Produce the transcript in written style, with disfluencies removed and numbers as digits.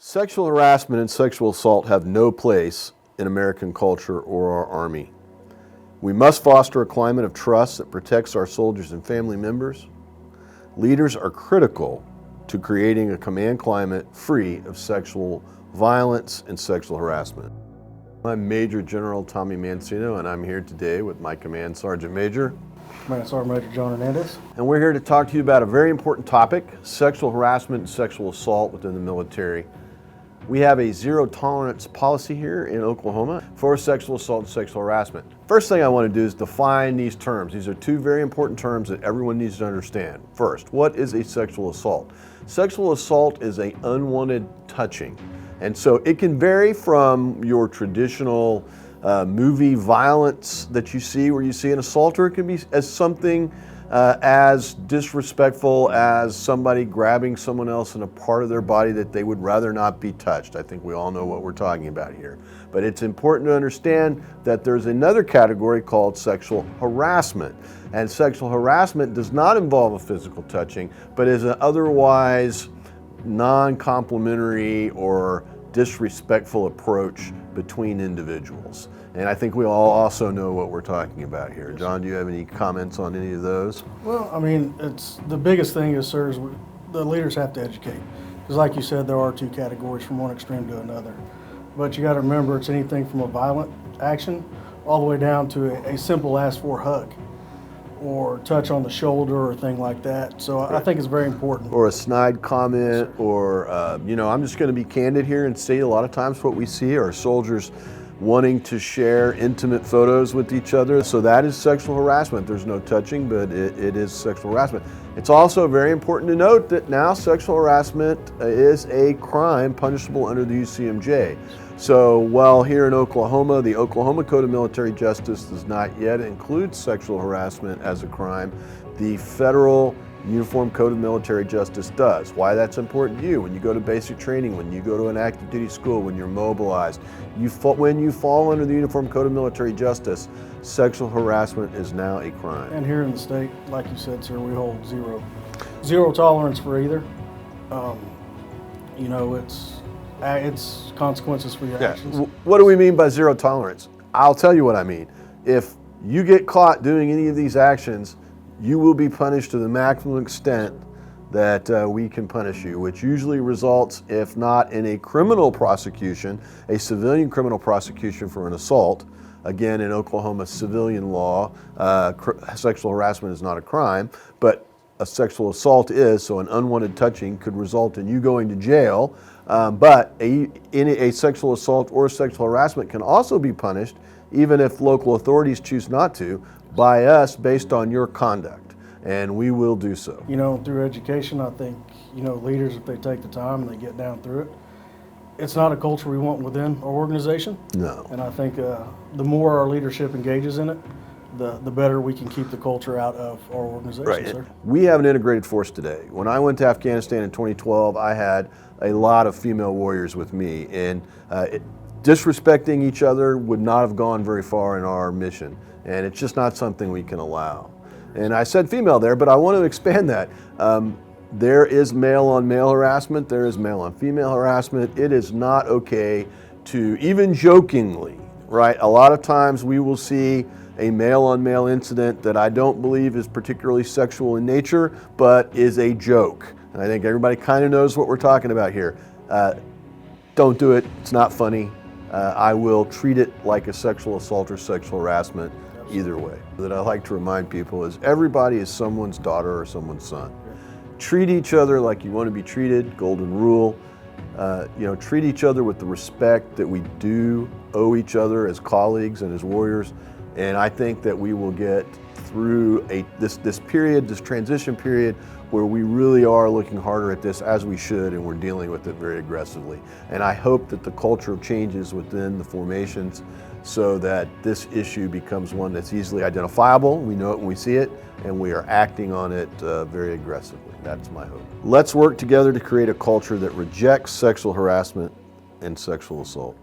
Sexual harassment and sexual assault have no place in American culture or our Army. We must foster a climate of trust that protects our soldiers and family members. Leaders are critical to creating a command climate free of sexual violence and sexual harassment. I'm Major General Tommy Mancino, and I'm here today with my Command Sergeant Major. Command Sergeant Major John Hernandez. And we're here to talk to you about a very important topic, sexual harassment and sexual assault within the military. We have a zero tolerance policy here in Oklahoma for sexual assault and sexual harassment. First thing I want to do is define these terms. These are two very important terms that everyone needs to understand. First, what is a sexual assault? Sexual assault is an unwanted touching. And so it can vary from your traditional movie violence that you see where you see an assault, or it can be as something as disrespectful as somebody grabbing someone else in a part of their body that they would rather not be touched. I think we all know what we're talking about here. But it's important to understand that there's another category called sexual harassment. And sexual harassment does not involve a physical touching, but is an otherwise non-complimentary or disrespectful approach between individuals. And I think we all also know what we're talking about here. John, do you have any comments on any of those? Well, I mean, it's the biggest thing is, sir, is the leaders have to educate. Because like you said, there are two categories from one extreme to another. But you got to remember, it's anything from a violent action all the way down to a simple ask for hug or touch on the shoulder or a thing like that. So I think it's very important. Or a snide comment, or, I'm just going to be candid here and say a lot of times what we see are soldiers wanting to share intimate photos with each other. So that is sexual harassment. There's no touching, but it is sexual harassment. It's also very important to note that now sexual harassment is a crime punishable under the UCMJ. So while here in Oklahoma, the Oklahoma Code of Military Justice does not yet include sexual harassment as a crime, the federal Uniform Code of Military Justice does. Why that's important to you: when you go to basic training, when you go to an active duty school, when you're mobilized, when you fall under the Uniform Code of Military Justice, sexual harassment is now a crime. And here in the state, like you said, sir, we hold zero tolerance for either. It's consequences for your actions. What do we mean by zero tolerance? I'll tell you what I mean. If you get caught doing any of these actions, you will be punished to the maximum extent that we can punish you, which usually results, if not in a criminal prosecution, a civilian criminal prosecution for an assault. Again, in Oklahoma civilian law, sexual harassment is not a crime, but a sexual assault is, so an unwanted touching could result in you going to jail. But a sexual assault or sexual harassment can also be punished, even if local authorities choose not to, by us based on your conduct, and we will do so. Through education, I think, leaders, if they take the time and they get down through it, it's not a culture we want within our organization. No. And I think the more our leadership engages in it, the better we can keep the culture out of our organization, right. Sir. We have an integrated force today. When I went to Afghanistan in 2012, I had a lot of female warriors with me, and disrespecting each other would not have gone very far in our mission, and it's just not something we can allow. And I said female there, but I want to expand that. There is male on male harassment, there is male on female harassment. It is not okay to, even jokingly, right? A lot of times we will see a male on male incident that I don't believe is particularly sexual in nature, but is a joke. And I think everybody kind of knows what we're talking about here. Don't do it, it's not funny. I will treat it like a sexual assault or sexual harassment either way. That I like to remind people is everybody is someone's daughter or someone's son. Treat each other like you want to be treated, golden rule. Treat each other with the respect that we do owe each other as colleagues and as warriors. And I think that we will get through this transition period where we really are looking harder at this, as we should, and we're dealing with it very aggressively. And I hope that the culture changes within the formations so that this issue becomes one that's easily identifiable. We know it when we see it, and we are acting on it very aggressively. That's my hope. Let's work together to create a culture that rejects sexual harassment and sexual assault.